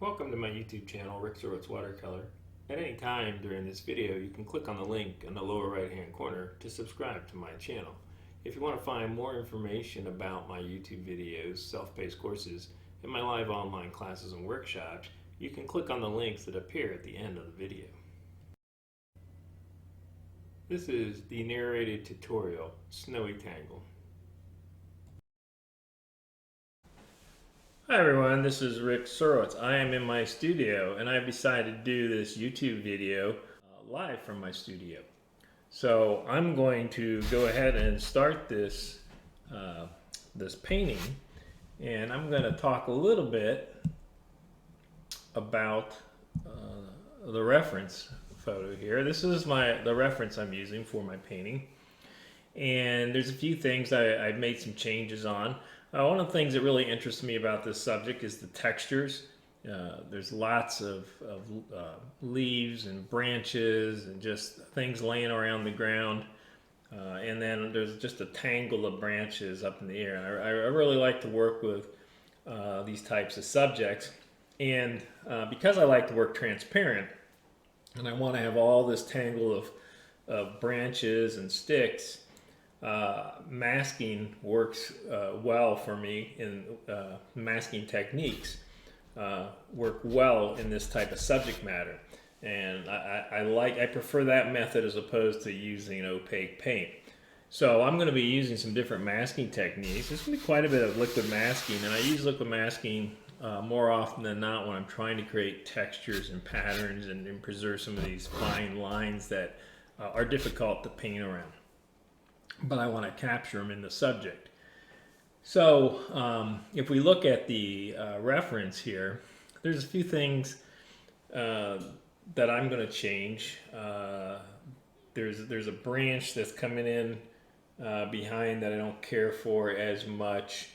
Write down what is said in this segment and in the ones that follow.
Welcome to my YouTube channel, Rick Surowicz Watercolor. At any time during this video, you can click on the link in the lower right hand corner to subscribe to my channel. If you want to find more information about my YouTube videos, self-paced courses, and my live online classes and workshops, you can click on the links that appear at the end of the video. This is the narrated tutorial, Snowy Tangle. Hi everyone, this is Rick Surowicz. I am in my studio and I've decided to do this YouTube video live from my studio. So I'm going to go ahead and start this this painting, and I'm going to talk a little bit about the reference photo here. This is the reference I'm using for my painting, and there's a few things I've made some changes on. One of the things that really interests me about this subject is the textures. There's lots of leaves and branches and just things laying around the ground. And then there's just a tangle of branches up in the air. And I really like to work with these types of subjects. And because I like to work transparent, and I want to have all this tangle of branches and sticks, masking works well for me, and masking techniques work well in this type of subject matter, and I prefer that method as opposed to using opaque paint. So I'm going to be using some different masking techniques. There's going to be quite a bit of liquid masking, and I use liquid masking more often than not when I'm trying to create textures and patterns and preserve some of these fine lines that are difficult to paint around, but I want to capture them in the subject. So if we look at the reference here, there's a few things that I'm going to change. There's a branch that's coming in behind that I don't care for as much.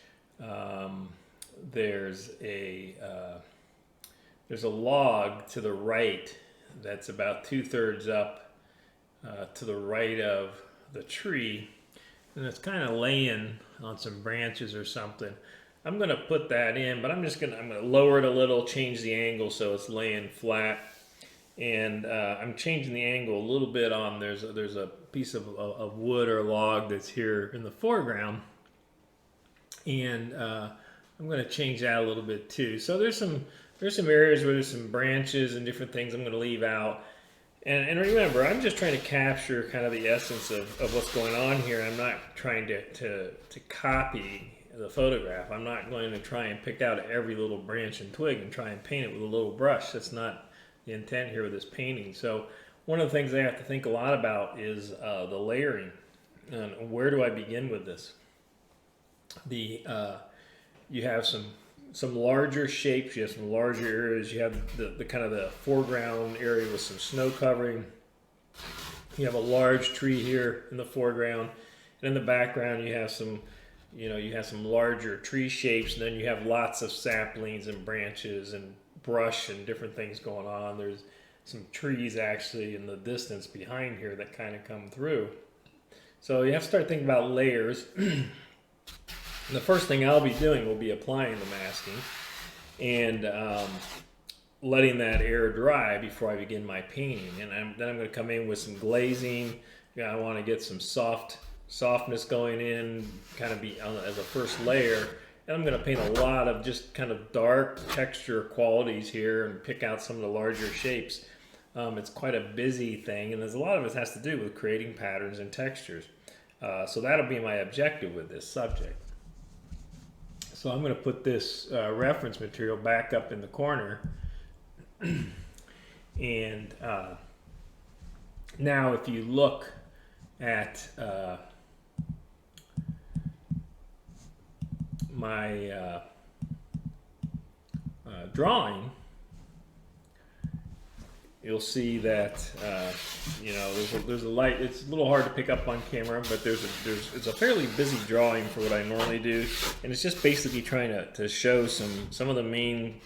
There's a log to the right that's about 2/3 up to the right of the tree, and it's kind of laying on some branches or something. I'm going to put that in, but I'm going to lower it a little, change the angle so it's laying flat, and I'm changing the angle a little bit on. There's a piece of wood or log that's here in the foreground, and I'm going to change that a little bit too. So there's some areas where there's some branches and different things I'm going to leave out. And remember, I'm just trying to capture kind of the essence of what's going on here. I'm not trying to copy the photograph. I'm not going to try and pick out every little branch and twig and try and paint it with a little brush. That's not the intent here with this painting. So one of the things I have to think a lot about is the layering. And where do I begin with this? You have some larger shapes, you have some larger areas, you have the kind of the foreground area with some snow covering. You have a large tree here in the foreground, and in the background you have some larger tree shapes, and then you have lots of saplings and branches and brush and different things going on. There's some trees actually in the distance behind here that kind of come through. So you have to start thinking about layers. And the first thing I'll be doing will be applying the masking and letting that air dry before I begin my painting. And then I'm going to come in with some glazing. I want to get some softness going in, kind of be as a first layer. And I'm going to paint a lot of just kind of dark texture qualities here and pick out some of the larger shapes. It's quite a busy thing, and there's a lot of it has to do with creating patterns and textures. So that'll be my objective with this subject. So I'm going to put this reference material back up in the corner, and now if you look at my drawing, you'll see that there's a light. It's a little hard to pick up on camera, but it's a fairly busy drawing for what I normally do, and it's just basically trying to show some of the main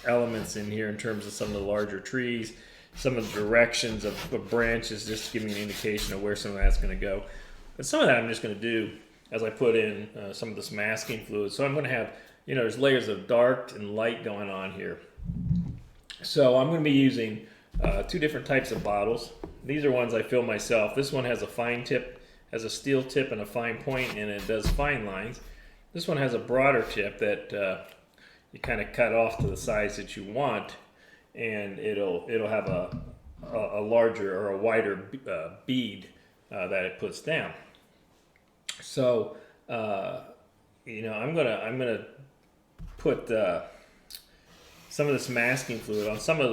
elements in here in terms of some of the larger trees, some of the directions of branches, just to give me an indication of where some of that's going to go. But some of that I'm just going to do as I put in some of this masking fluid. So I'm going to have you know, there's layers of dark and light going on here. So I'm going to be using two different types of bottles. These are ones I fill myself. This one has a fine tip, has a steel tip and a fine point, and it does fine lines. This one has a broader tip that you kind of cut off to the size that you want, and it'll have a larger or a wider bead that it puts down. So you know, I'm gonna put some of this masking fluid on some of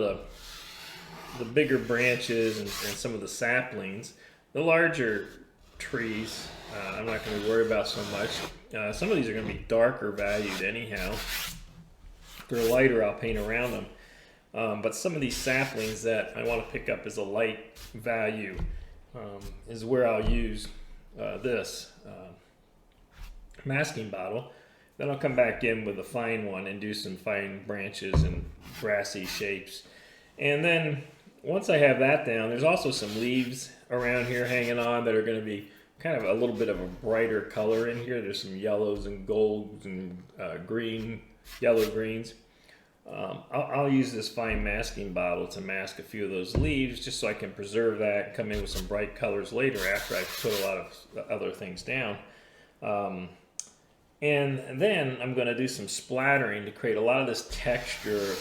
the bigger branches and some of the saplings. The larger trees, I'm not going to worry about so much. Some of these are going to be darker valued anyhow. If they're lighter, I'll paint around them. But some of these saplings that I want to pick up as a light value is where I'll use this masking bottle. Then I'll come back in with a fine one and do some fine branches and grassy shapes. And then once I have that down, there's also some leaves around here hanging on that are going to be kind of a little bit of a brighter color in here. There's some yellows and golds and yellow greens. I'll use this fine masking bottle to mask a few of those leaves just so I can preserve that and come in with some bright colors later after I've put a lot of other things down. And then I'm going to do some splattering to create a lot of this texture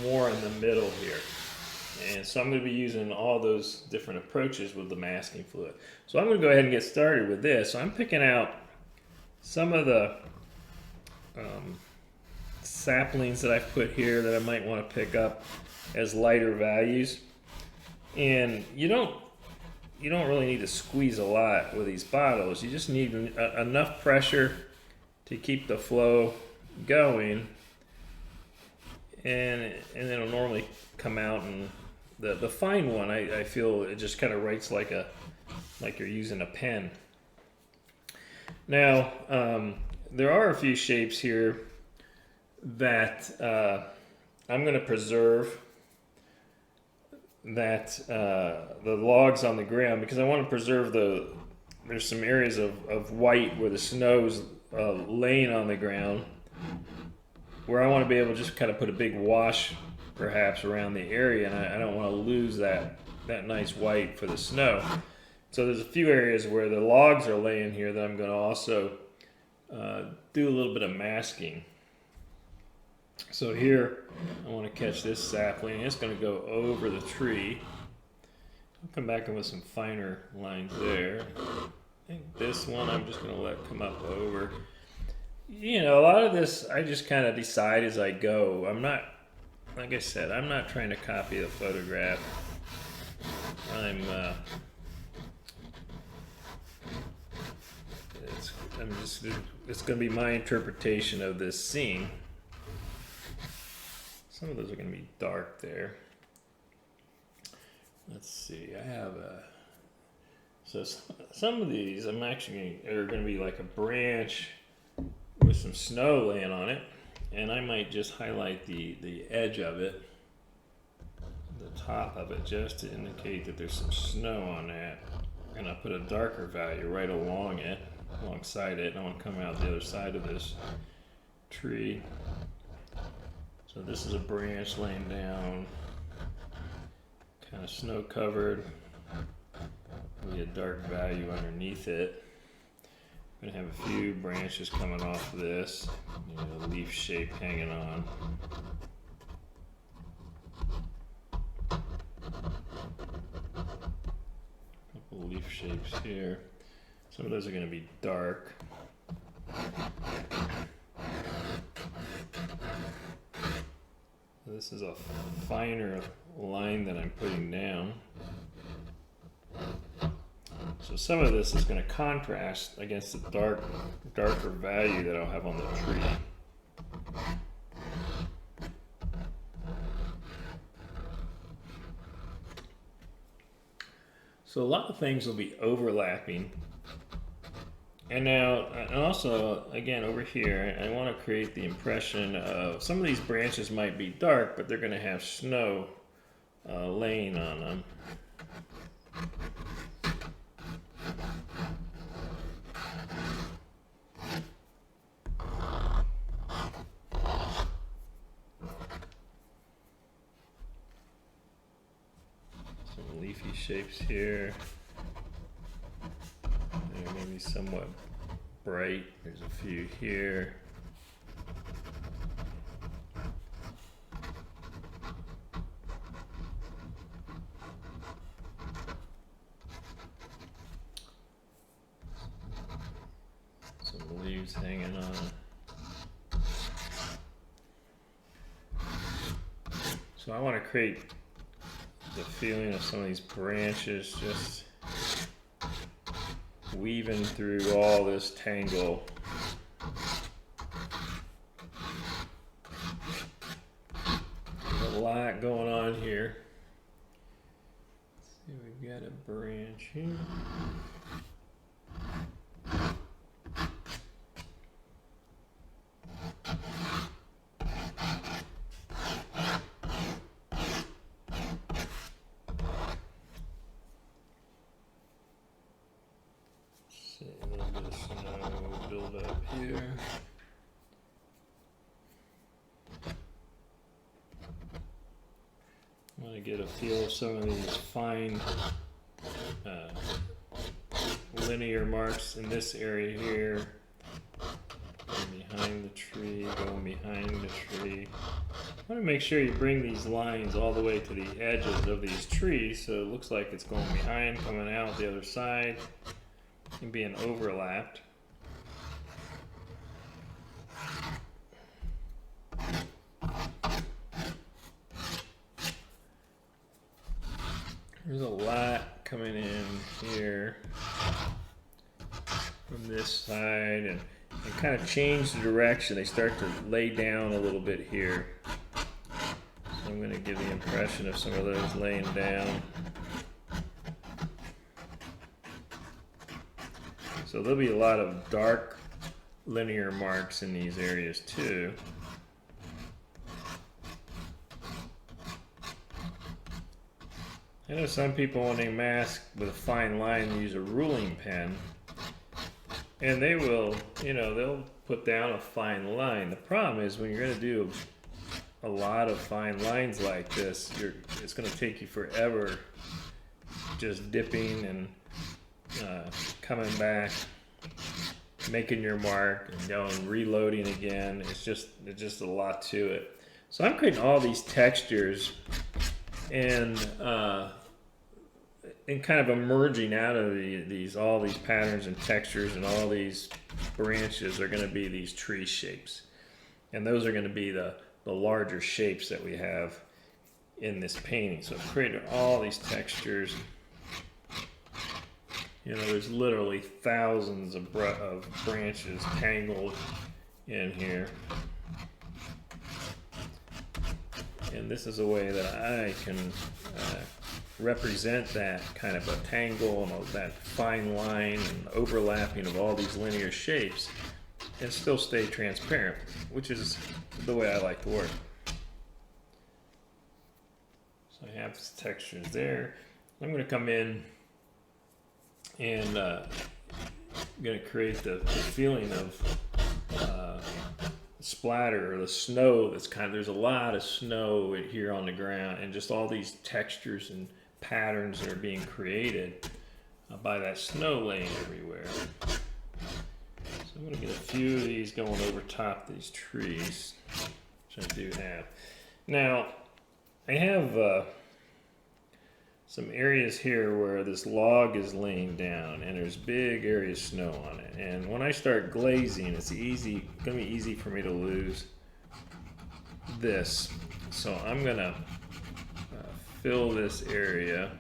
more in the middle here. And so I'm going to be using all those different approaches with the masking fluid. So I'm going to go ahead and get started with this. So I'm picking out some of the saplings that I've put here that I might want to pick up as lighter values. And you don't really need to squeeze a lot with these bottles. You just need enough pressure to keep the flow going, and it'll normally come out. And the fine one, I feel it just kind of writes like you're using a pen. Now there are a few shapes here that I'm going to preserve, that the logs on the ground, because I want to preserve there's some areas of white where the snow's laying on the ground, where I want to be able to just kind of put a big wash perhaps around the area, and I don't want to lose that nice white for the snow. So there's a few areas where the logs are laying here that I'm going to also do a little bit of masking. So here I want to catch this sapling. It's going to go over the tree. I'll come back in with some finer lines there. I think this one I'm just going to let come up over. You know, a lot of this I just kind of decide as I go. I'm not, like I said, I'm not trying to copy the photograph. It's going to be my interpretation of this scene. Some of those are going to be dark there. Let's see, I have so some of these I'm actually are going to be like a branch with some snow laying on it, and I might just highlight the edge of it, the top of it, just to indicate that there's some snow on that, and I'll put a darker value right alongside it, and I want to come out the other side of this tree. So this is a branch laying down, kind of snow covered. Be a dark value underneath it. I'm gonna have a few branches coming off of this, you know, leaf shape hanging on. A couple leaf shapes here. Some of those are gonna be dark. This is a finer line that I'm putting down. So some of this is going to contrast against the darker value that I'll have on the tree. So a lot of things will be overlapping. And also, again, over here, I want to create the impression of some of these branches might be dark, but they're going to have snow laying on them. shapes here. They're maybe somewhat bright. There's a few here. Some leaves hanging on. So I want to create the feeling of some of these branches just weaving through all this tangle. There's a lot going on here. Let's see, we've got a branch here. See, a little bit of snow build up here. I want to get a feel of some of these fine linear marks in this area here. Going behind the tree, going behind the tree. I want to make sure you bring these lines all the way to the edges of these trees so it looks like it's going behind, coming out the other side, and being overlapped. There's a lot coming in here from this side, and kind of change the direction. They start to lay down a little bit here. So I'm going to give the impression of some of those laying down. So there'll be a lot of dark linear marks in these areas too. I know some people, when they mask with a fine line, use a ruling pen, and they will, they'll put down a fine line. The problem is when you're going to do a lot of fine lines like this, it's going to take you forever just dipping and coming back, making your mark, and going reloading again. It's just a lot to it. So I'm creating all these textures and kind of emerging out of all these patterns and textures, and all these branches are going to be these tree shapes, and those are going to be the larger shapes that we have in this painting. So I've created all these textures. There's literally thousands of branches tangled in here. And this is a way that I can represent that kind of a tangle and that fine line and overlapping of all these linear shapes and still stay transparent, which is the way I like to work. So I have this textures there. I'm going to come in and I'm going to create the feeling of splatter, or the snow that's there's a lot of snow here on the ground, and just all these textures and patterns that are being created by that snow laying everywhere. So I'm going to get a few of these going over top these trees, which I do have. Now, I have some areas here where this log is laying down, and there's big areas of snow on it. And when I start glazing, it's going to be easy for me to lose this. So I'm going to fill this area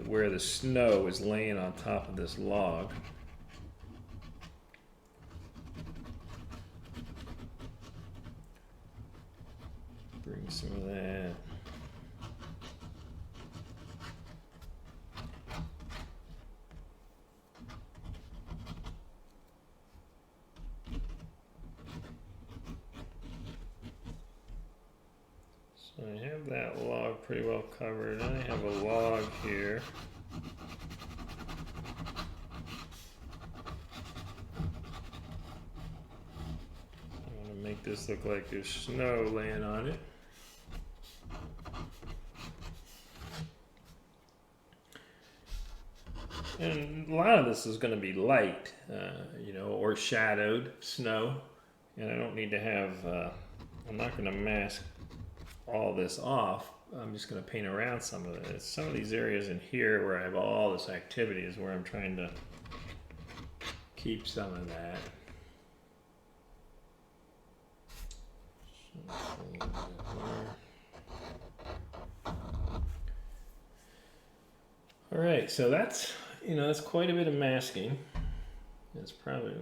where the snow is laying on top of this log. Bring some of that. So I have that log pretty well covered. I have a log here. I want to make this look like there's snow laying on it. And a lot of this is going to be light, you know, or shadowed snow. And I don't need to have, I'm not going to mask all this off. I'm just going to paint around some of it. Some of these areas in here where I have all this activity is where I'm trying to keep some of that. All right, so that's, you know, that's quite a bit of masking. It's probably,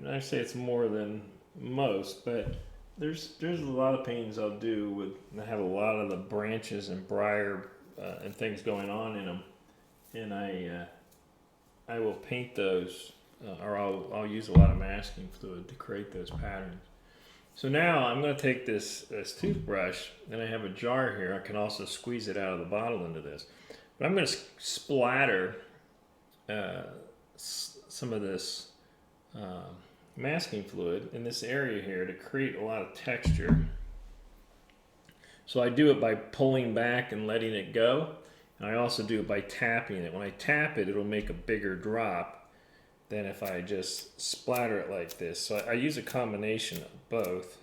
I say it's more than most, but there's a lot of paintings I'll do with, I have a lot of the branches and briar and things going on in them, and I will paint those, or I'll use a lot of masking fluid to create those patterns. So now I'm going to take this toothbrush, and I have a jar here. I can also squeeze it out of the bottle into this. But I'm going to splatter some of this masking fluid in this area here to create a lot of texture. So I do it by pulling back and letting it go. And I also do it by tapping it. When I tap it, it'll make a bigger drop than if I just splatter it like this. So I use a combination of both.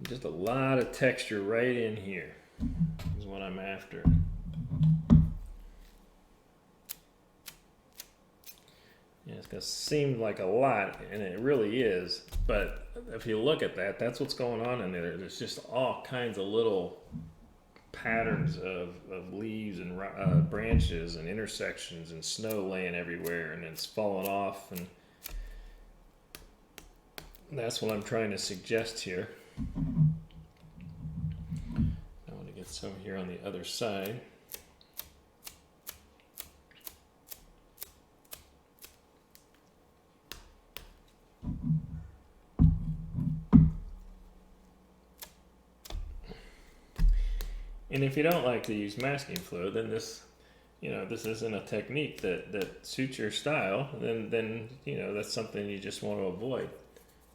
Just a lot of texture right in here is what I'm after. Yeah, it's gonna seem like a lot, and it really is, but if you look at that, that's what's going on in there. There's just all kinds of little patterns of leaves and branches and intersections and snow laying everywhere, and it's falling off, and that's what I'm trying to suggest here. I want to get some here on the other side. And if you don't like to use masking fluid, then this, you know, this isn't a technique that suits your style, then you know, that's something you just want to avoid.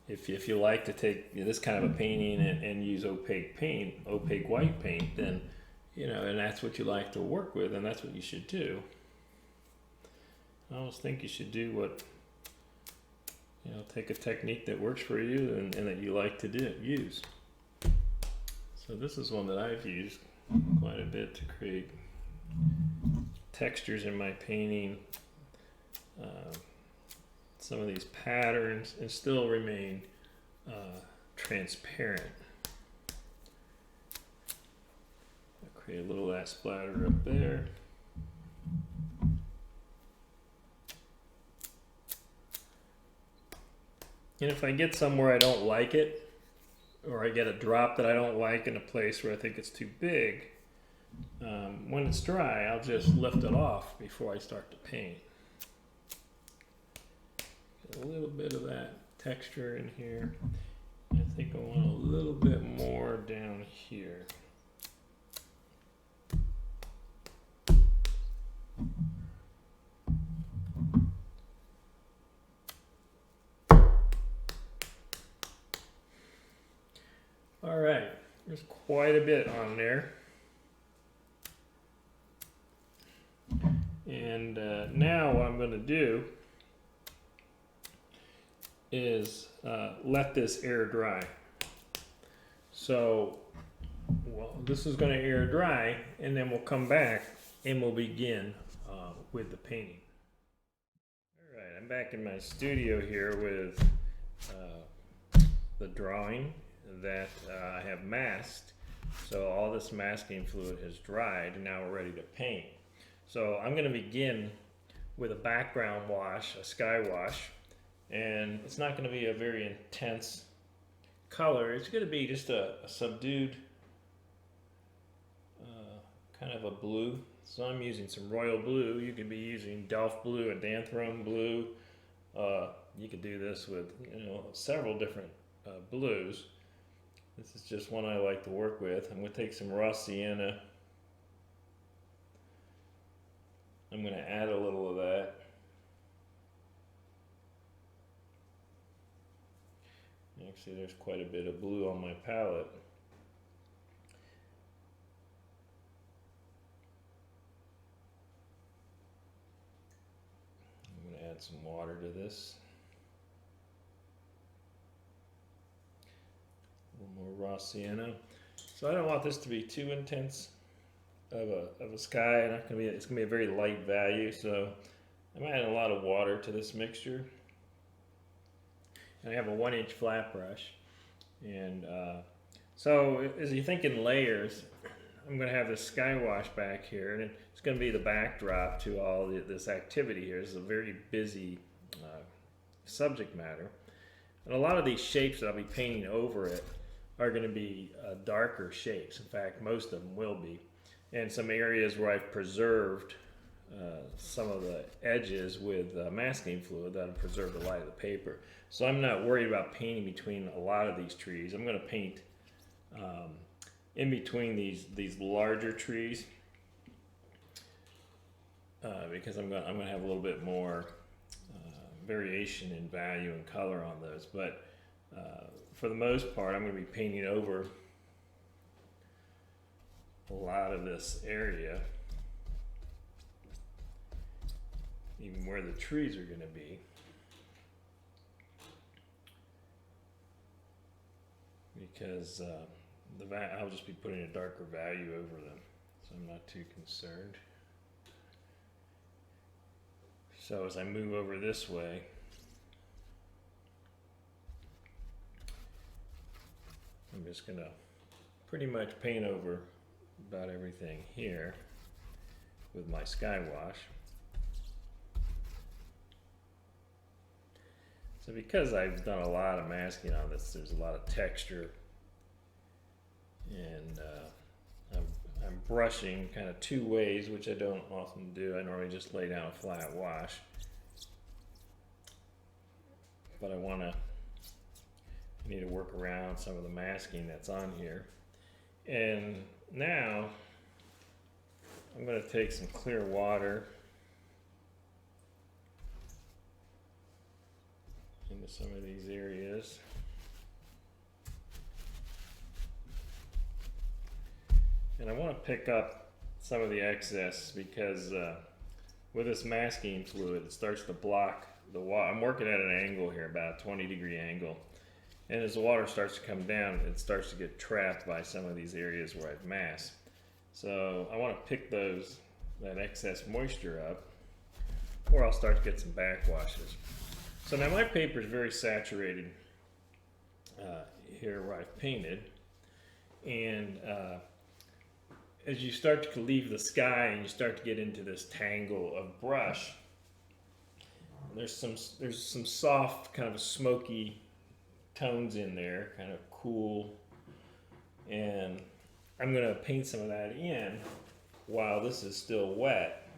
If you like to take this kind of a painting and use opaque paint, opaque white paint, then, you know, and that's what you like to work with, and that's what you should do. I always think you should do what, you know, take a technique that works for you and that you like to use. So this is one that I've used quite a bit to create textures in my painting, some of these patterns, and still remain transparent. I'll create a little of that splatter up there. And if I get somewhere I don't like it, or I get a drop that I don't like in a place where I think it's too big, when it's dry, I'll just lift it off before I start to paint. Get a little bit of that texture in here. I think I want a little bit more down here. All right, there's quite a bit on there. And now what I'm going to do is let this air dry. So, well, this is going to air dry, and then we'll come back and we'll begin with the painting. All right, I'm back in my studio here with the drawing that I have masked. So all this masking fluid has dried, and now we're ready to paint. So I'm going to begin with a background wash, a sky wash, and it's not going to be a very intense color. It's going to be just a subdued kind of a blue. So I'm using some royal blue. You could be using Delft blue, Adanthrum blue. You could do this with, you know, several different blues. This is just one I like to work with. I'm going to take some raw sienna. I'm going to add a little of that. Actually, there's quite a bit of blue on my palette. add some water to this. A little more raw sienna. So I don't want this to be too intense of a sky. It's gonna be a very light value. So I'm adding a lot of water to this mixture. And I have a 1-inch flat brush. And so as you think in layers, I'm going to have this sky wash back here, and it's going to be the backdrop to all this activity here. This is a very busy subject matter. And a lot of these shapes that I'll be painting over it are going to be darker shapes. In fact, most of them will be. And some areas where I've preserved some of the edges with masking fluid that'll preserve the light of the paper. So I'm not worried about painting between a lot of these trees. I'm going to paint in between these larger trees because I'm going to have a little bit more variation in value and color on those. But for the most part, I'm going to be painting over a lot of this area, even where the trees are going to be. Because I'll just be putting a darker value over them, so I'm not too concerned. So as I move over this way, I'm just gonna pretty much paint over about everything here with my sky wash. So because I've done a lot of masking on this, there's a lot of texture, and I'm brushing kind of two ways, which I don't often do. I normally just lay down a flat wash, but I need to work around some of the masking that's on here. And now I'm going to take some clear water into some of these areas. And I want to pick up some of the excess because with this masking fluid, it starts to block the water. I'm working at an angle here, about a 20-degree angle. And as the water starts to come down, it starts to get trapped by some of these areas where I've masked. So I want to pick that excess moisture up, or I'll start to get some backwashes. So now my paper is very saturated here where I've painted, and as you start to leave the sky and you start to get into this tangle of brush, there's some soft kind of smoky tones in there, kind of cool, and I'm going to paint some of that in while this is still wet,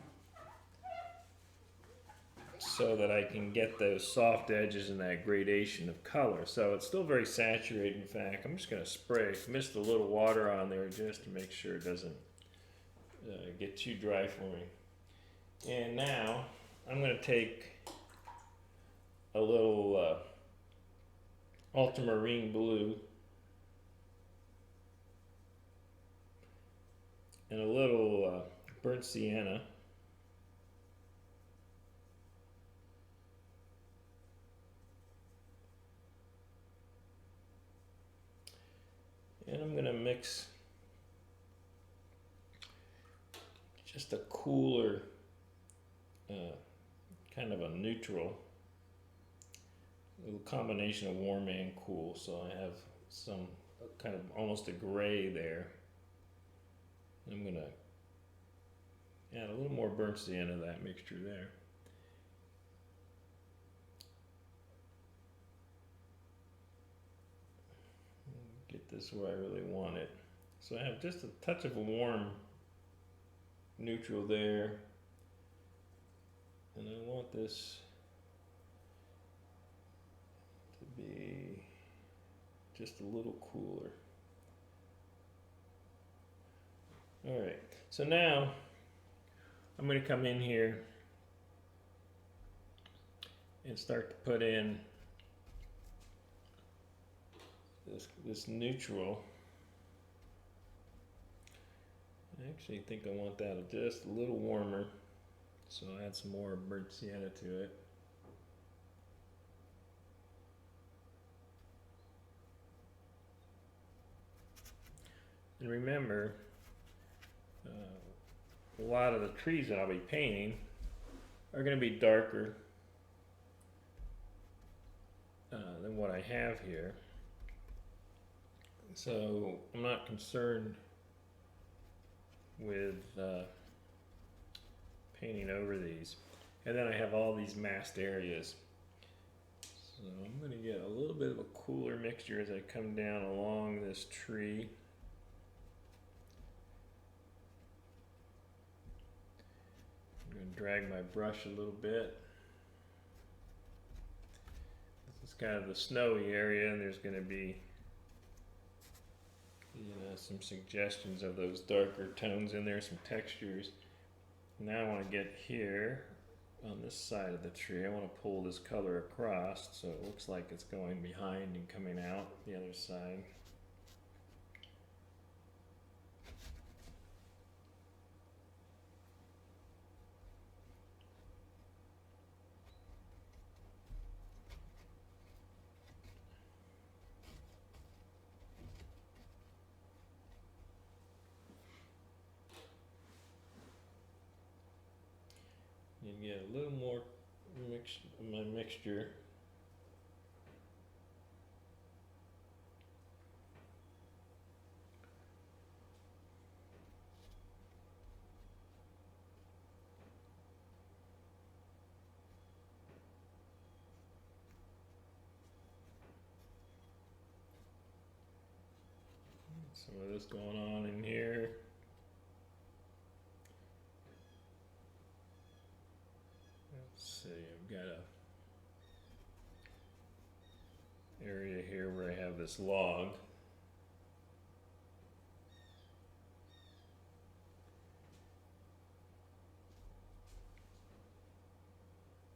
so that I can get those soft edges and that gradation of color. So it's still very saturated. In fact, I'm just going to mist a little water on there just to make sure it doesn't get too dry for me. And now I'm going to take a little ultramarine blue and a little burnt sienna, and I'm going to mix just a cooler kind of a neutral, a little combination of warm and cool. So I have some kind of almost a gray there. I'm going to add a little more burnt sienna to that mixture there. Get this where I really want it. So I have just a touch of a warm neutral there, and I want this to be just a little cooler. Alright, so now I'm going to come in here and start to put in this neutral. I actually think I want that just a little warmer, so I'll add some more burnt sienna to it. And remember, a lot of the trees that I'll be painting are going to be darker than what I have here. So I'm not concerned with painting over these. And then I have all these masked areas. So I'm going to get a little bit of a cooler mixture as I come down along this tree. I'm going to drag my brush a little bit. This is kind of the snowy area, and there's going to be some suggestions of those darker tones in there, some textures. Now I want to get here on this side of the tree. I want to pull this color across so it looks like it's going behind and coming out the other side. You get a little more mixture. Some of this going on in here. Let's see, I've got a area here where I have this log.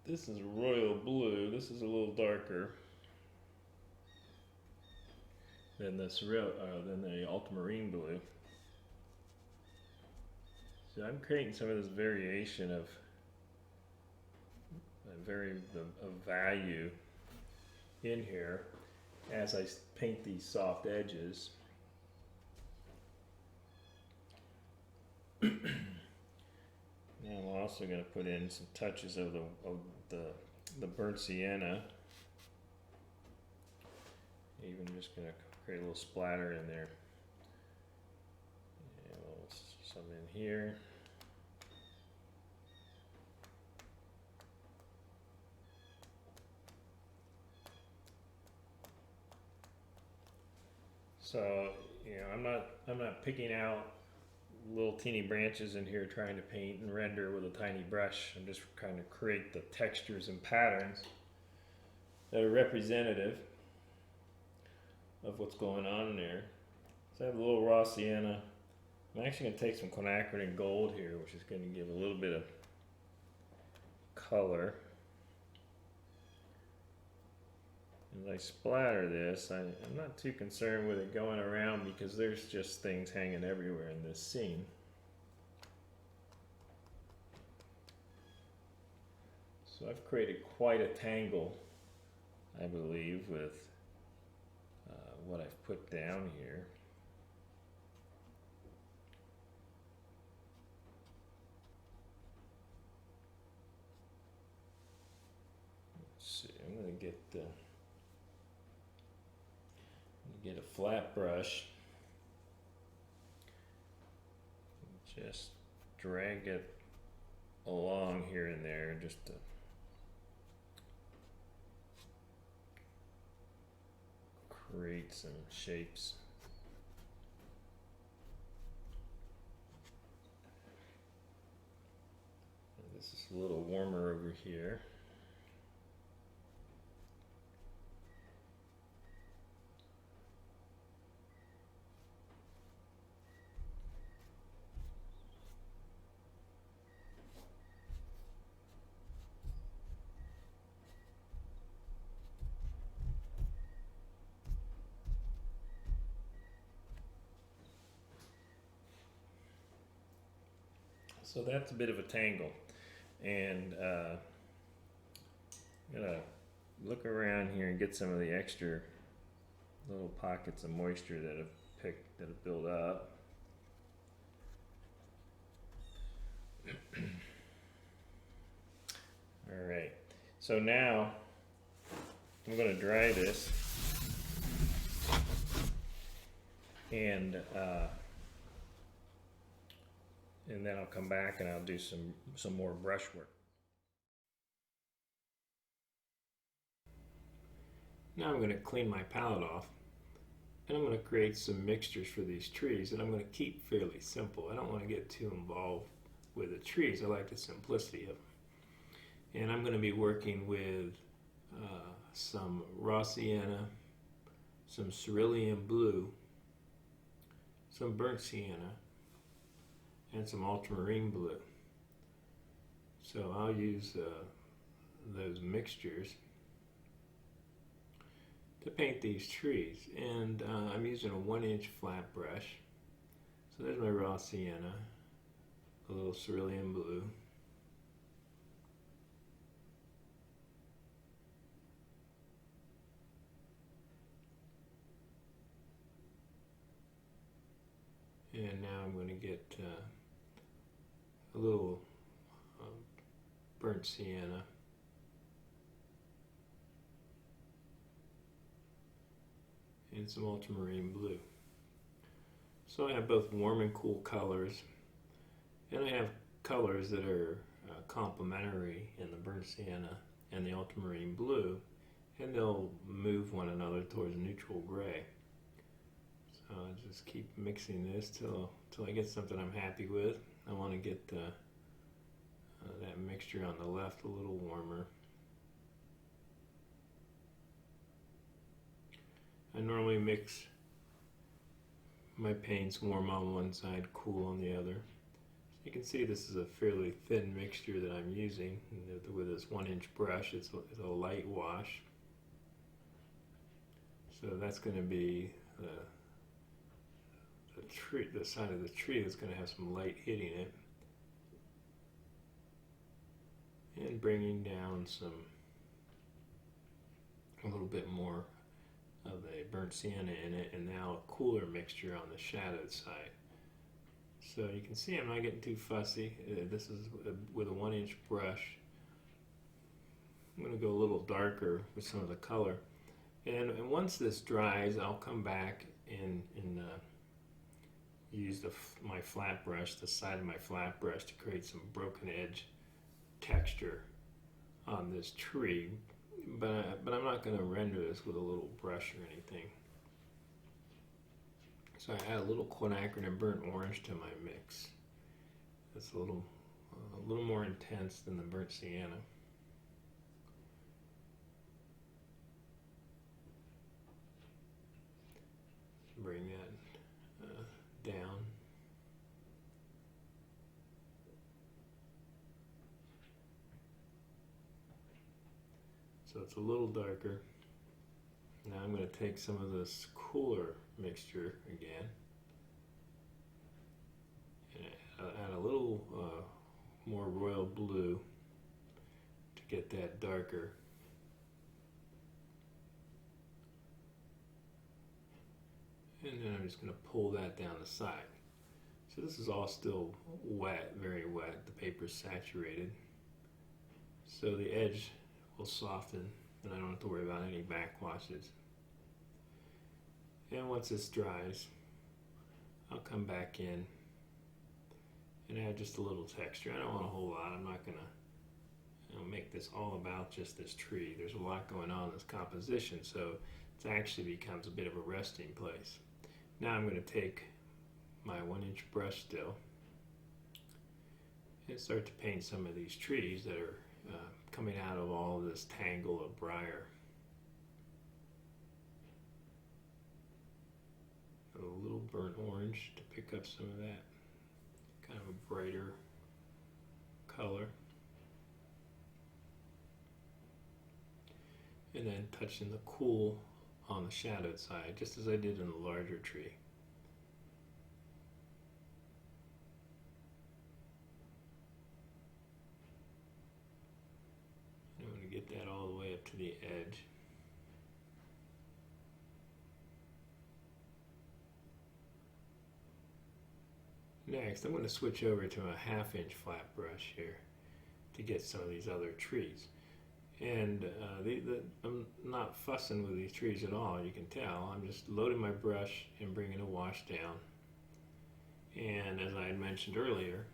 This is royal blue. This is a little darker than this than the ultramarine blue. So I'm creating some of this variation of value in here as I paint these soft edges. Now I'm also going to put in some touches of the burnt sienna. Even just going to create a little splatter in there. Yeah, some in here. So, I'm not picking out little teeny branches in here trying to paint and render with a tiny brush. I'm just trying to create the textures and patterns that are representative of what's going on in there. So I have a little raw sienna. I'm actually going to take some quinacridone and gold here, which is going to give a little bit of color. As I splatter this, I'm not too concerned with it going around because there's just things hanging everywhere in this scene. So I've created quite a tangle, I believe, with what I've put down here. Let's see, I'm going to get a flat brush, just drag it along here and there just to create some shapes. And this is a little warmer over here. So that's a bit of a tangle, and I'm gonna look around here and get some of the extra little pockets of moisture that have built up. Alright, so now I'm going to dry this, and then I'll come back and I'll do some more brushwork. Now I'm going to clean my palette off, and I'm going to create some mixtures for these trees, and I'm going to keep fairly simple. I don't want to get too involved with the trees. I like the simplicity of them. And I'm going to be working with some raw sienna, some cerulean blue, some burnt sienna, and some ultramarine blue. So I'll use those mixtures to paint these trees. And I'm using a 1-inch flat brush. So there's my raw sienna, a little cerulean blue, and now I'm going to get a little burnt sienna, and some ultramarine blue. So I have both warm and cool colors, and I have colors that are complementary in the burnt sienna and the ultramarine blue, and they'll move one another towards neutral gray. So I'll just keep mixing this till I get something I'm happy with. I want to get that mixture on the left a little warmer. I normally mix my paints warm on one side, cool on the other. So you can see this is a fairly thin mixture that I'm using with this 1-inch brush. It's a light wash. So that's going to be the side of the tree that's going to have some light hitting it, and bringing down a little bit more of the burnt sienna in it, and now a cooler mixture on the shadowed side. So you can see I'm not getting too fussy. This is with a 1-inch brush. I'm going to go a little darker with some of the color, and once this dries, I'll come back and use my flat brush, the side of my flat brush, to create some broken edge texture on this tree. But I'm not going to render this with a little brush or anything. So I add a little quinacridone and burnt orange to my mix. It's a little more intense than the burnt sienna. Bring that down. So it's a little darker. Now I'm going to take some of this cooler mixture again and add a little more royal blue to get that darker. And then I'm just going to pull that down the side. So this is all still wet, very wet. The paper's saturated. So the edge will soften, and I don't have to worry about any backwashes. And once this dries, I'll come back in and add just a little texture. I don't want a whole lot. I'm not going to make this all about just this tree. There's a lot going on in this composition, so it actually becomes a bit of a resting place. Now I'm going to take my 1-inch brush still and start to paint some of these trees that are coming out of all of this tangle of briar. A little burnt orange to pick up some of that kind of a brighter color. And then touching the cool on the shadowed side, just as I did in the larger tree. I'm going to get that all the way up to the edge. Next, I'm going to switch over to a 1/2-inch flat brush here to get some of these other trees. And I'm not fussing with these trees at all, you can tell. I'm just loading my brush and bringing a wash down. And as I had mentioned earlier,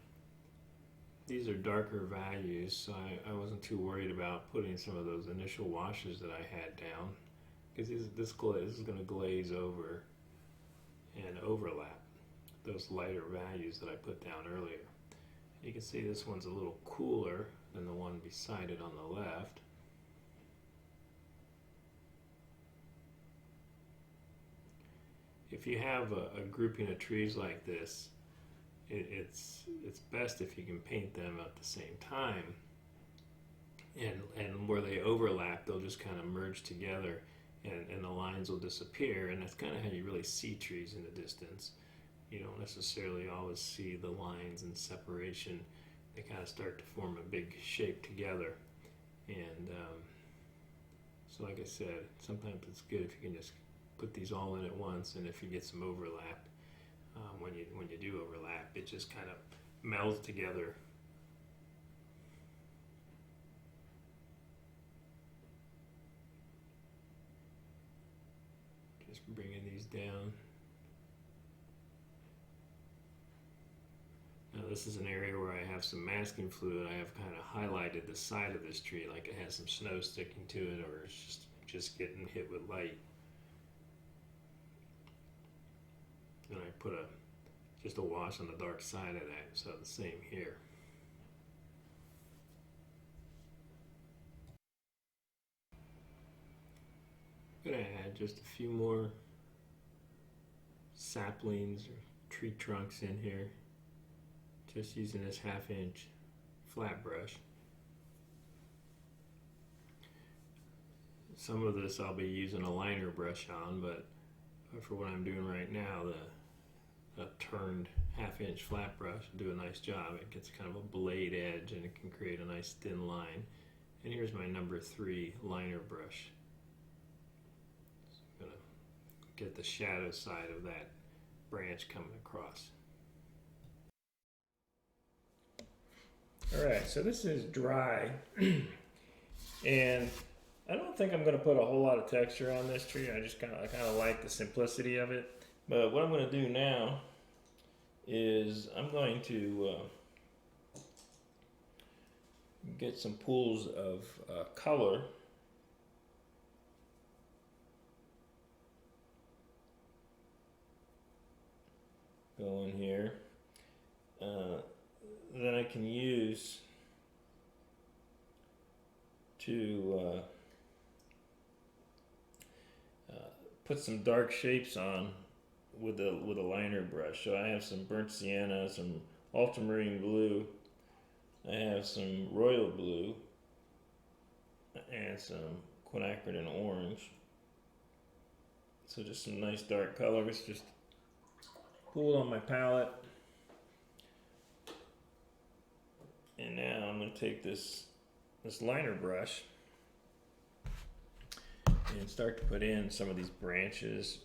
these are darker values, so I wasn't too worried about putting some of those initial washes that I had down, because this is going to glaze over and overlap those lighter values that I put down earlier. You can see this one's a little cooler than the one beside it on the left. If you have a grouping of trees like this, it's best if you can paint them at the same time, and where they overlap, they'll just kind of merge together, and the lines will disappear, and that's kind of how you really see trees in the distance. You don't necessarily always see the lines and separation. They kind of start to form a big shape together, and so like I said, sometimes it's good if you can just put these all in at once, and if you get some overlap, when you do overlap, it just kind of melds together. Just bringing these down. Now this is an area where I have some masking fluid. I have kind of highlighted the side of this tree like it has some snow sticking to it, or it's just getting hit with light. And I put just a wash on the dark side of that, so the same here. I'm going to add just a few more saplings or tree trunks in here, just using this 1/2 inch flat brush. Some of this I'll be using a liner brush on, but for what I'm doing right now, the turned 1/2 inch flat brush will do a nice job. It gets kind of a blade edge and it can create a nice thin line. And here's my number 3 liner brush. So I'm going to get the shadow side of that branch coming across. Alright, so this is dry, and I don't think I'm going to put a whole lot of texture on this tree. I kind of like the simplicity of it. But what I'm going to do now is I'm going to get some pools of color. Go in here. Then I can use to put some dark shapes on with a liner brush. So I have some burnt sienna, some ultramarine blue, I have some royal blue, and some quinacridone orange. So just some nice dark colors, just pool on my palette. And now I'm going to take this liner brush and start to put in some of these branches.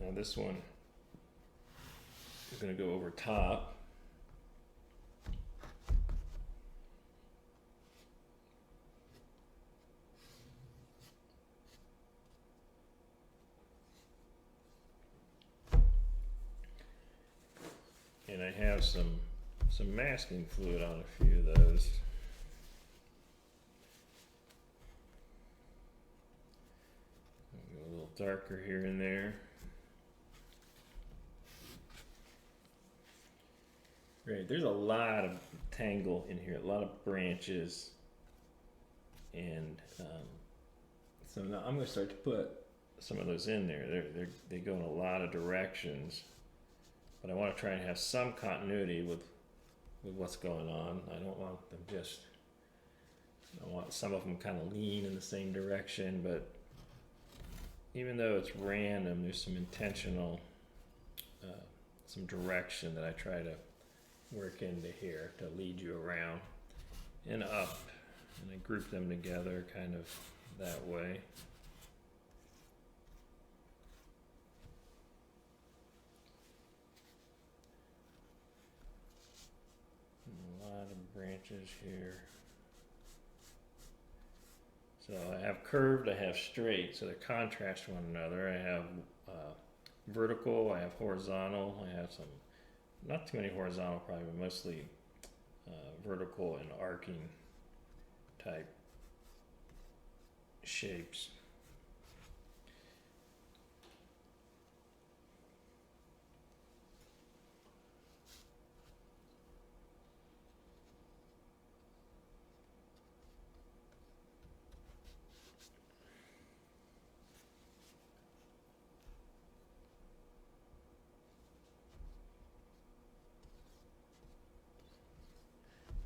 Now this one is going to go over top. And I have some masking fluid on a few of those. Go a little darker here and there. Great, there's a lot of tangle in here, a lot of branches. And so now I'm going to start to put some of those in there. They go in a lot of directions. But I want to try and have some continuity with what's going on. I don't want them I want some of them kind of lean in the same direction, but even though it's random, there's some intentional, some direction that I try to work into here to lead you around and up. And I group them together kind of that way. branches here. So I have curved, I have straight, so they contrast one another. I have vertical, I have horizontal, I have some, not too many horizontal probably, but mostly vertical and arcing type shapes.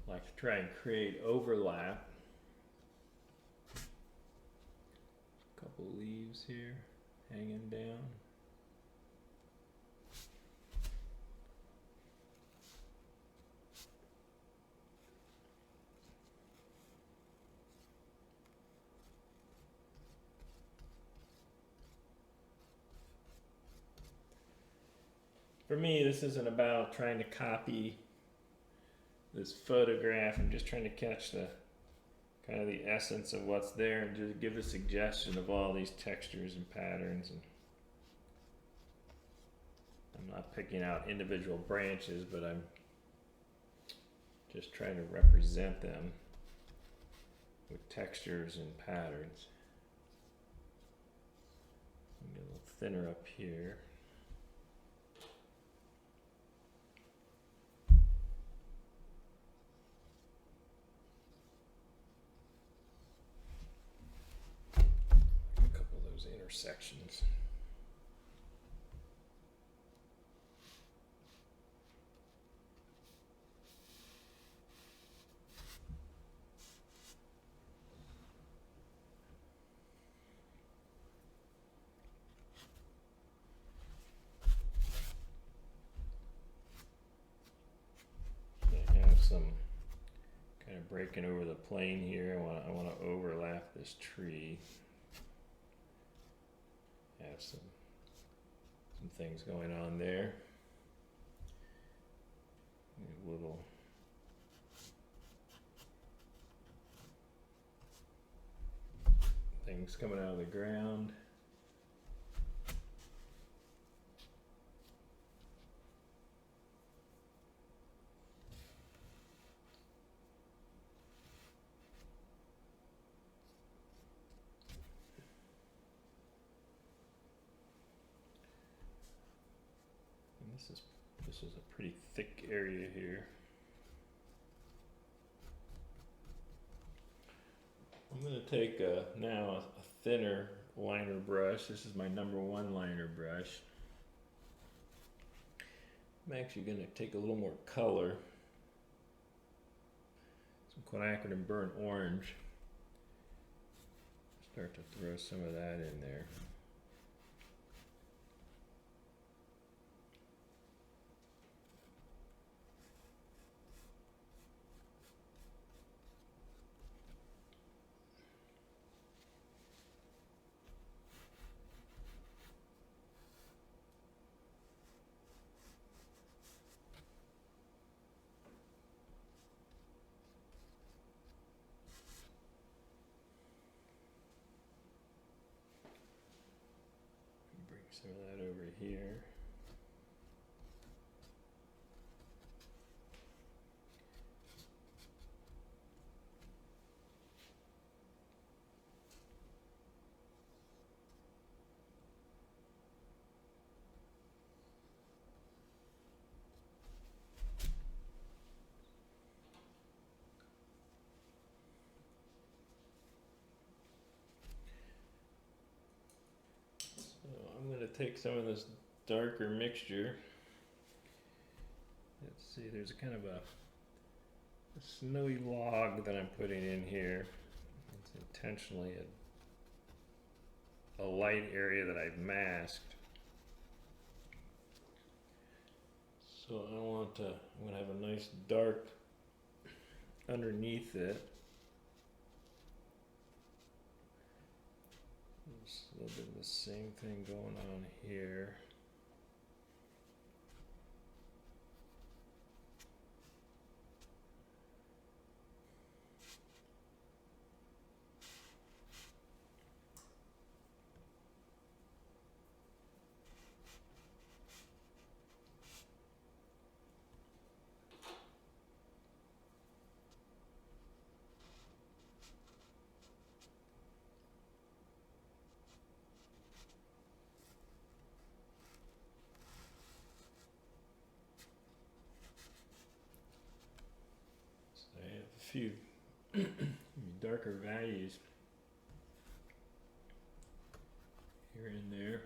Like to try and create overlap. Couple leaves here hanging down. For me, this isn't about trying to copy this photograph. I'm just trying to catch the kind of the essence of what's there and just give a suggestion of all these textures and patterns. And I'm not picking out individual branches, but I'm just trying to represent them with textures and patterns. Get a little thinner up here. Intersections. I have some kind of breaking over the plane here. I want to overlap this tree. Have some things going on there. Little things coming out of the ground. This is a pretty thick area here. I'm going to take now a thinner liner brush. This is my #1 liner brush. I'm actually going to take a little more color, some quinacridone and burnt orange. Start to throw some of that in there. Some of that over here. I'm going to take some of this darker mixture. Let's see, there's a kind of a snowy log that I'm putting in here. It's intentionally a light area that I've masked. So I'm going to have a nice dark underneath it. There's a little bit of the same thing going on here. few darker values here and there.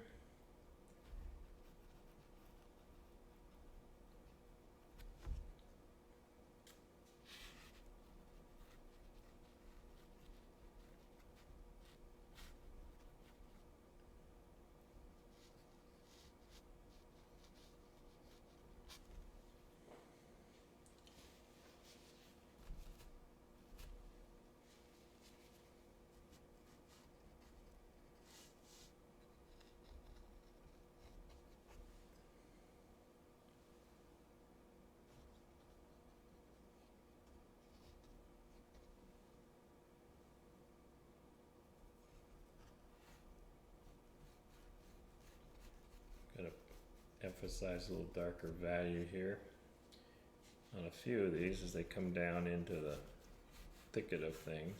Gotta emphasize a little darker value here on a few of these as they come down into the thicket of things,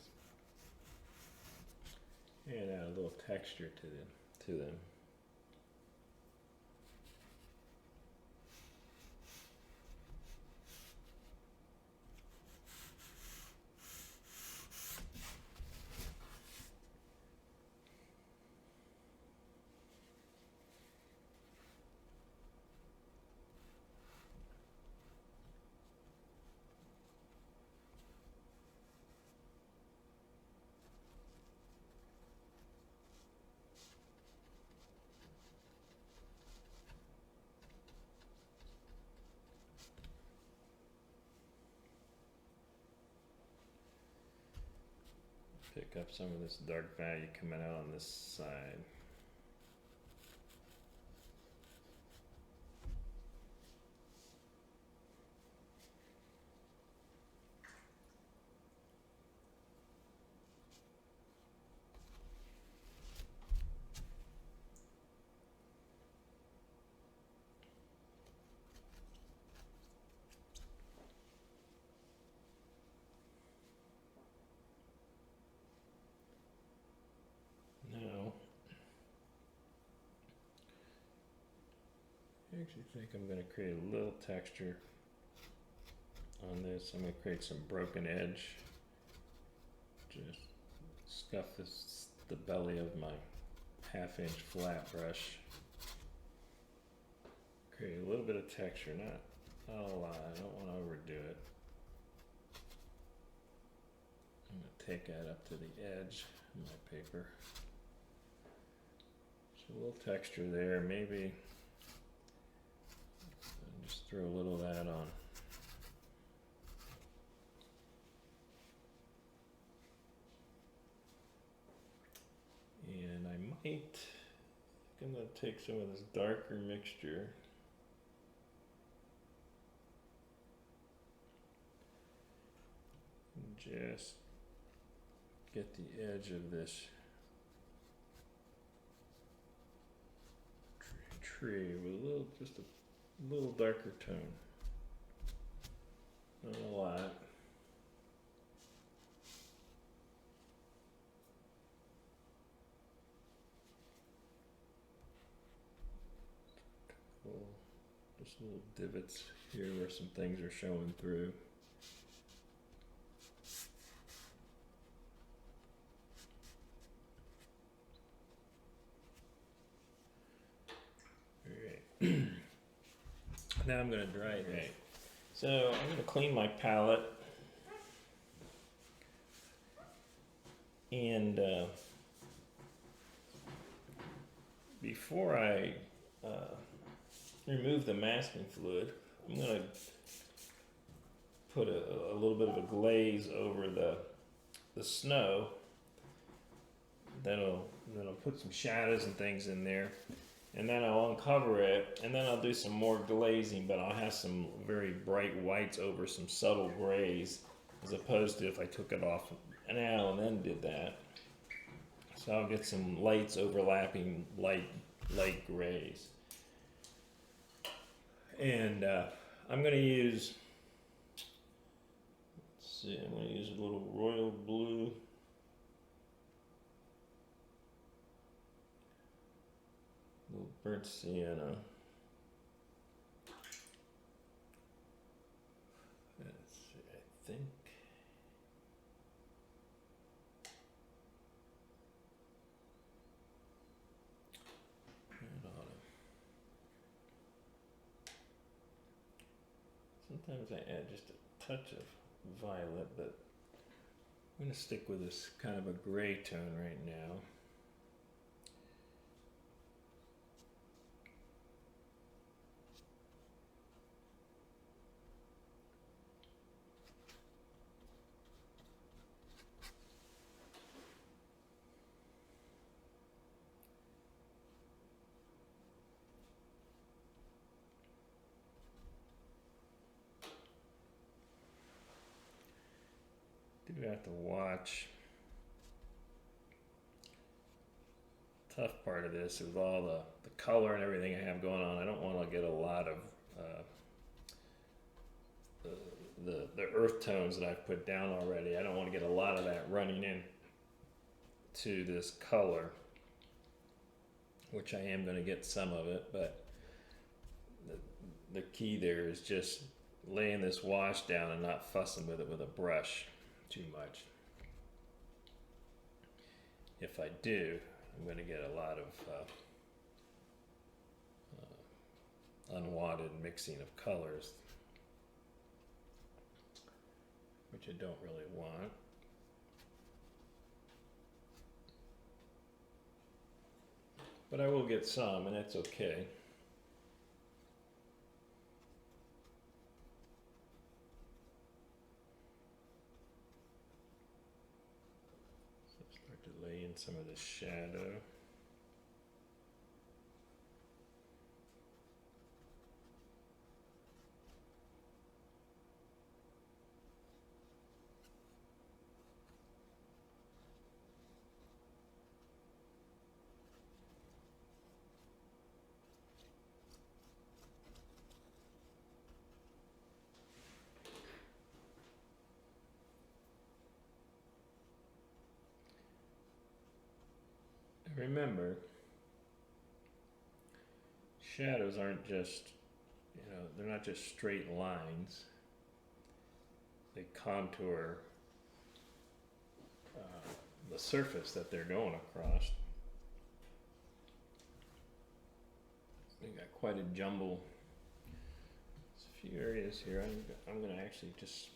and add a little texture to them. Pick up some of this dark value coming out on this side. Now, I actually think I'm going to create a little texture on this. I'm going to create some broken edge. Just scuff the belly of my 1/2 inch flat brush. Create a little bit of texture, not a lot. I don't want to overdo it. I'm going to take that up to the edge of my paper. So a little texture there, maybe. Just throw a little of that on. And I'm going to take some of this darker mixture and just get the edge of this tree with just a little darker tone. Not a lot. Just little divots here where some things are showing through. Alright. Now I'm going to dry it. Right. So I'm going to clean my palette. And before I remove the masking fluid, I'm going to put a little bit of a glaze over the snow. Then I'll put some shadows and things in there, and then I'll uncover it, and then I'll do some more glazing, but I'll have some very bright whites over some subtle grays, as opposed to if I took it off now and then did that. So I'll get some lights overlapping light grays. And I'm going to use, let's see, I'm going to use a little royal blue. A little burnt sienna. Let's see, I think Sometimes I add just a touch of violet, but I'm going to stick with this kind of a gray tone right now. Do have to watch. Tough part of this with all the color and everything I have going on. I don't want to get a lot of the earth tones that I've put down already. I don't want to get a lot of that running in to this color, which I am going to get some of it, but the key there is just laying this wash down and not fussing with it with a brush too much. If I do, I'm going to get a lot of unwanted mixing of colors, which I don't really want. But I will get some, and that's okay. Lay in some of the shadow. Remember, shadows aren't just, they're not just straight lines. They contour the surface that they're going across. We got quite a jumble. There's a few areas here. I'm going to actually just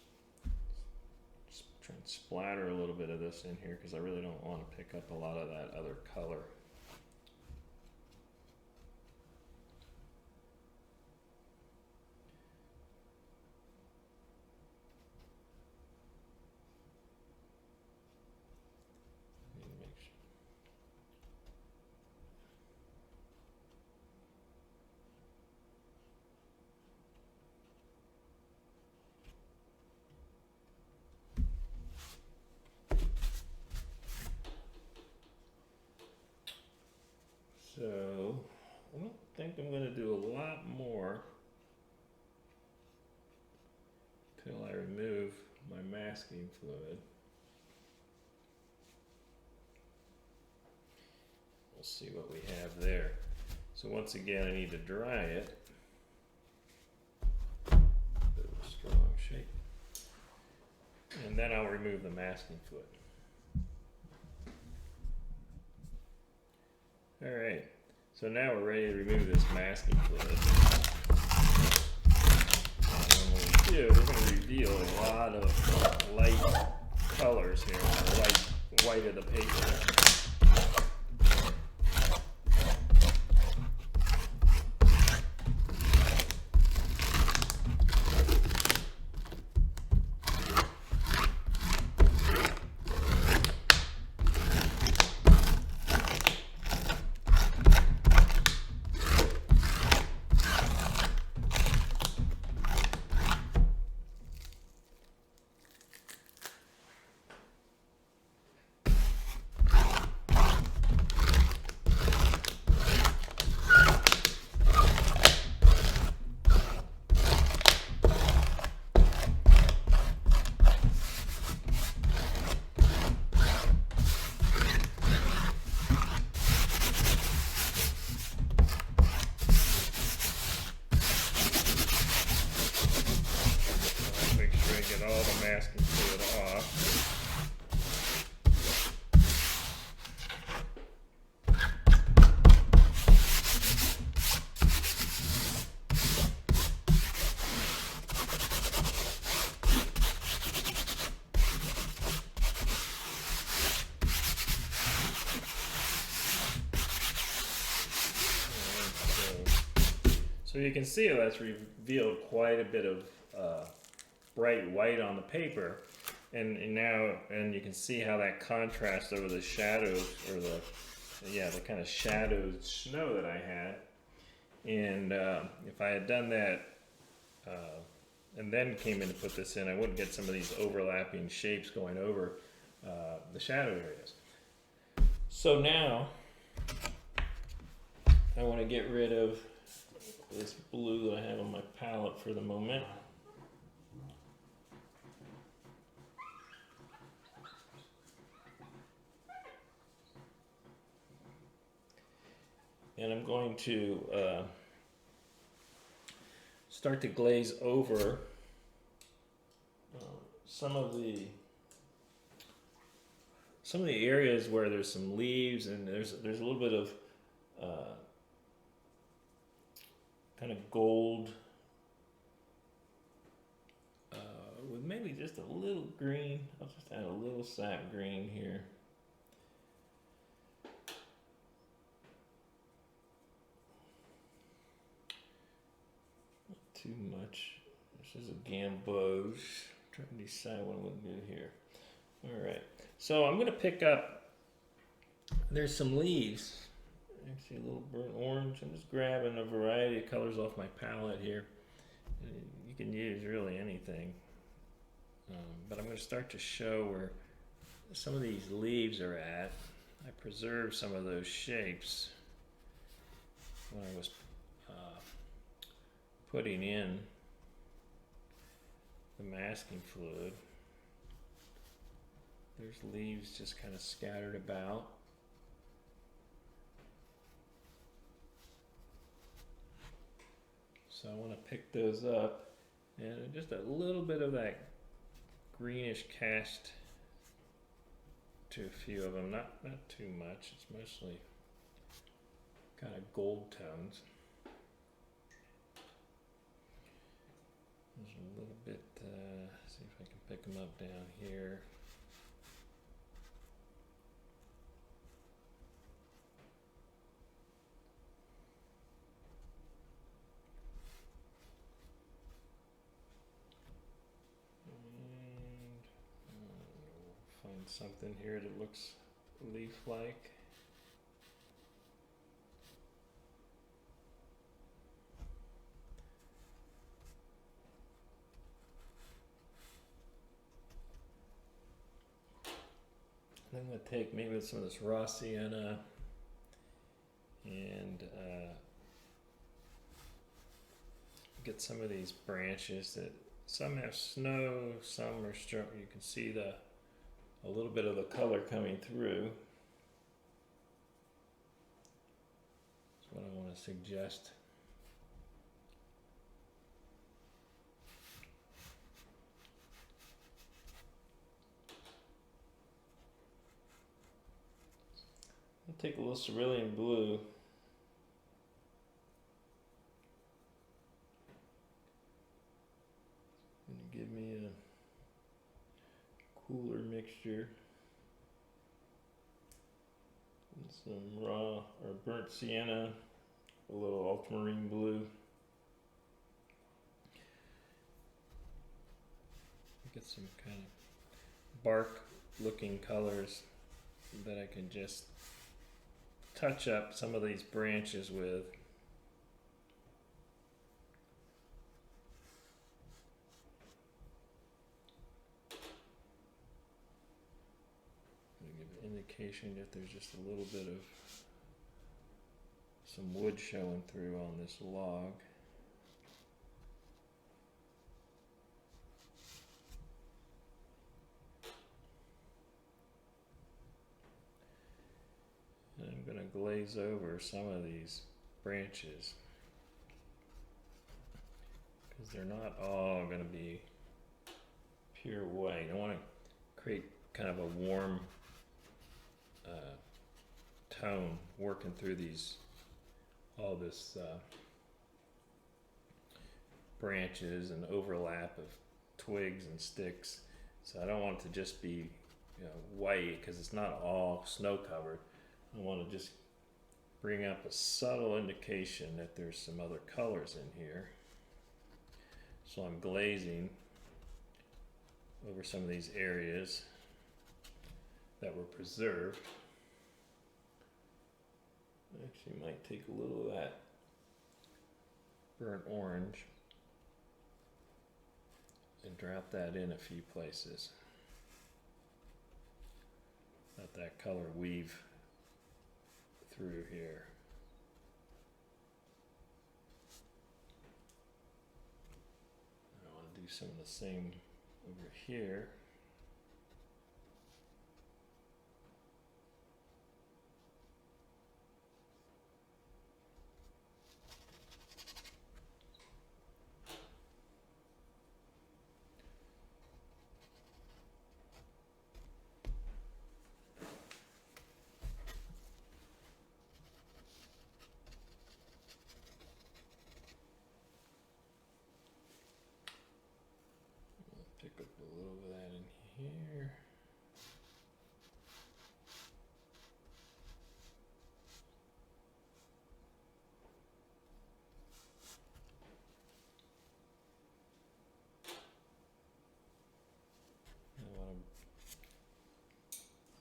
try and splatter a little bit of this in here because I really don't want to pick up a lot of that other color. So, I don't think I'm going to do a lot more till I remove my masking fluid. We'll see what we have there. So once again, I need to dry it. Bit of a strong shake. And then I'll remove the masking fluid. Alright, so now we're ready to remove this masking fluid. And when we do, we're going to reveal a lot of light colors here, the light white of the paper. So you can see that's revealed quite a bit of bright white on the paper, and you can see how that contrasts over the shadows, or the kind of shadowed snow that I had. And if I had done that and then came in to put this in, I wouldn't get some of these overlapping shapes going over the shadow areas. So now I want to get rid of this blue that I have on my palette for the moment. And I'm going to start to glaze over some of the areas where there's some leaves, and there's a little bit of kind of gold with maybe just a little green. I'll just add a little sap green here. Not too much. This is a gamboge. Trying to decide what I'm going to do here. All right. So I'm going to pick up, there's some leaves. I see a little burnt orange. I'm just grabbing a variety of colors off my palette here. You can use really anything. But I'm going to start to show where some of these leaves are at. I preserved some of those shapes when I was putting in the masking fluid. There's leaves just kind of scattered about. So I want to pick those up, and just a little bit of that greenish cast to a few of them, not too much. It's mostly kind of gold tones. There's a little bit, see if I can pick them up down here. Find something here that looks leaf-like. I'm going to take maybe some of this raw sienna and get some of these branches that some have snow, some are strong. You can see a little bit of the color coming through. That's what I want to suggest. I'll take a little cerulean blue. And give me a cooler mixture. And some raw or burnt sienna, a little ultramarine blue. Get some kind of bark looking colors that I can just touch up some of these branches with. Give an indication if there's just a little bit of some wood showing through on this log. And I'm going to glaze over some of these branches because they're not all going to be pure white. I want to create kind of a warm tone working through all this branches and overlap of twigs and sticks. So I don't want it to just be white because it's not all snow covered. I want to just bring up a subtle indication that there's some other colors in here. So I'm glazing over some of these areas that were preserved. Actually might take a little of that burnt orange and drop that in a few places. Let that color weave through here. I want to do some of the same over here. Pick up a little of that in here. I want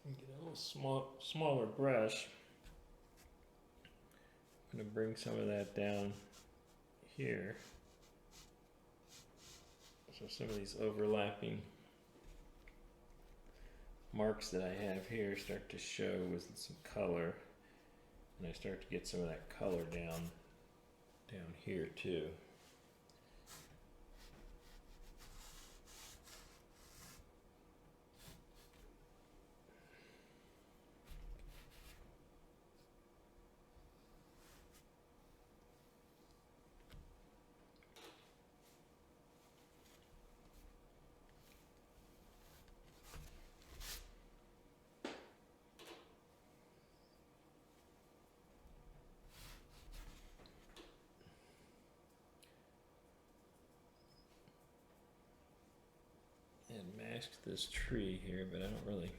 to get a little smaller brush. I'm going to bring some of that down here. So some of these overlapping marks that I have here start to show with some color, and I start to get some of that color down here too. And mask this tree here, but I don't really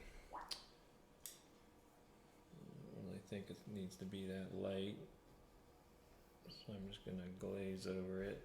think it needs to be that light. So I'm just going to glaze over it.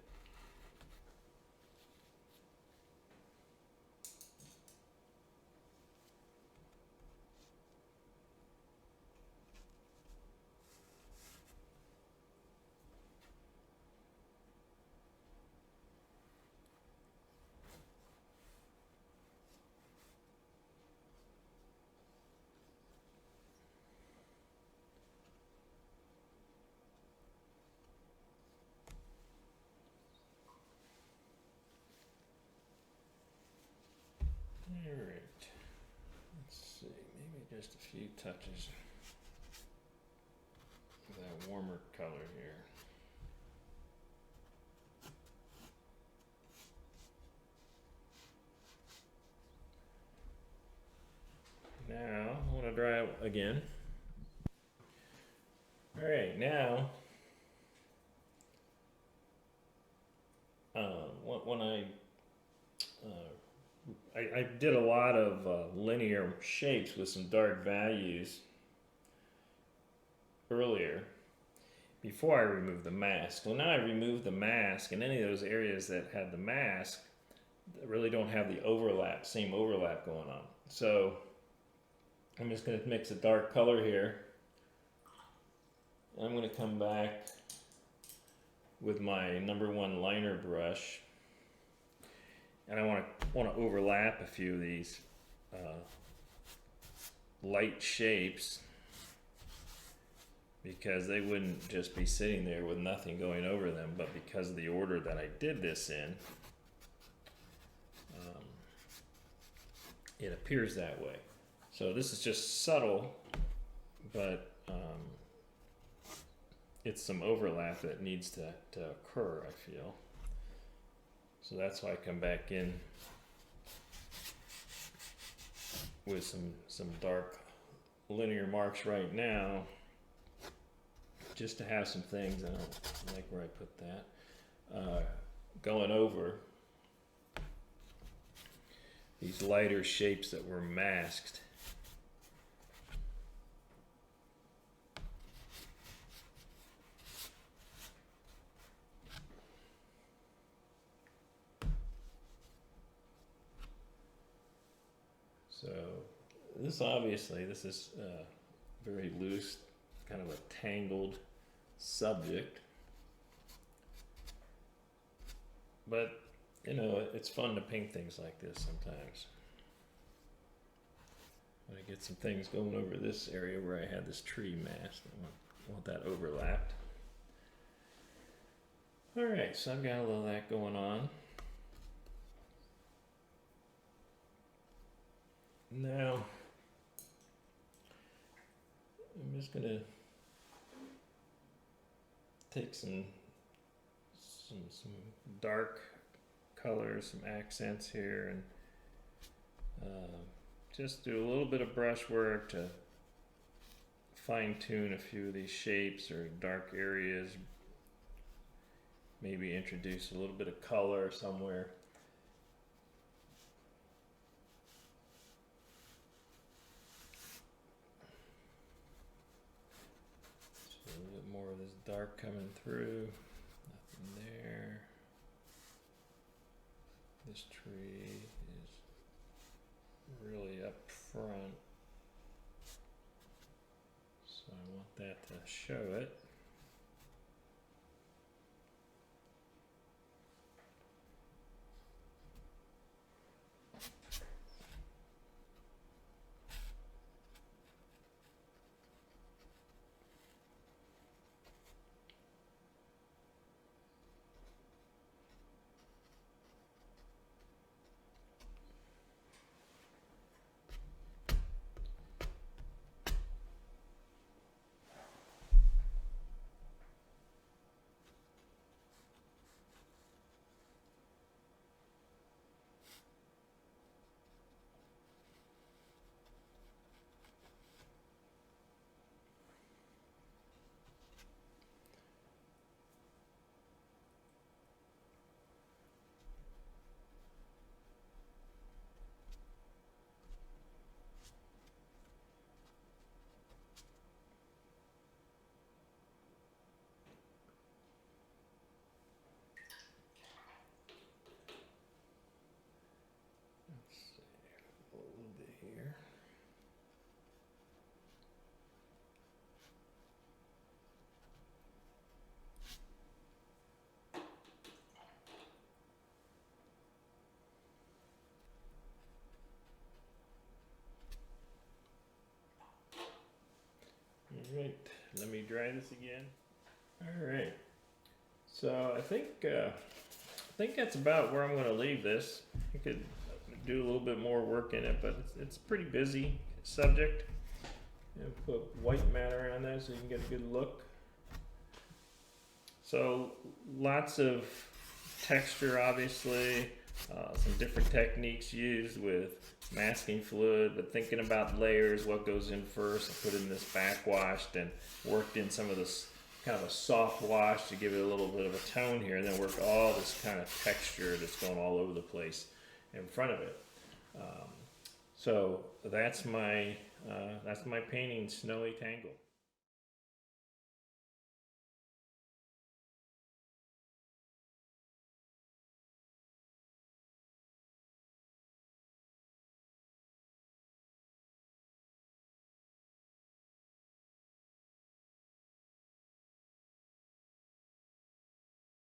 Alright, let's see, maybe just a few touches of that warmer color here. Now, I want to dry it again. Alright, now, when I did a lot of linear shapes with some dark values earlier before I removed the mask. Well, now I removed the mask, and any of those areas that had the mask really don't have the same overlap going on. So I'm just going to mix a dark color here. I'm going to come back with my #1 liner brush, and I want to overlap a few of these light shapes, because they wouldn't just be sitting there with nothing going over them, but because of the order that I did this in, it appears that way. So this is just subtle, but it's some overlap that needs to occur, I feel. So that's why I come back in with some dark linear marks right now, just to have some things, I don't like where I put that, going over these lighter shapes that were masked. So this obviously, this is very loose, kind of a tangled subject. But, you know, it's fun to paint things like this sometimes. I'm gonna get some things going over this area where I had this tree masked. I want that overlapped. Alright, so I've got a little of that going on. Now, I'm just gonna take some dark colors, some accents here, and just do a little bit of brush work to fine tune a few of these shapes or dark areas. Maybe introduce a little bit of color somewhere. So a little bit more of this dark coming through. Nothing there. This tree is really up front, so I want that to show it. A little bit here. All right, let me dry this again. All right, so I think that's about where I'm going to leave this. I could do a little bit more work in it, but it's a pretty busy subject. And put white matter on there so you can get a good look. So lots of texture, obviously, some different techniques used with masking fluid, but thinking about layers, what goes in first. I put in this backwashed and worked in some of this kind of a soft wash to give it a little bit of a tone here, and then work all this kind of texture that's going all over the place in front of it. So that's my painting, Snowy Tangle.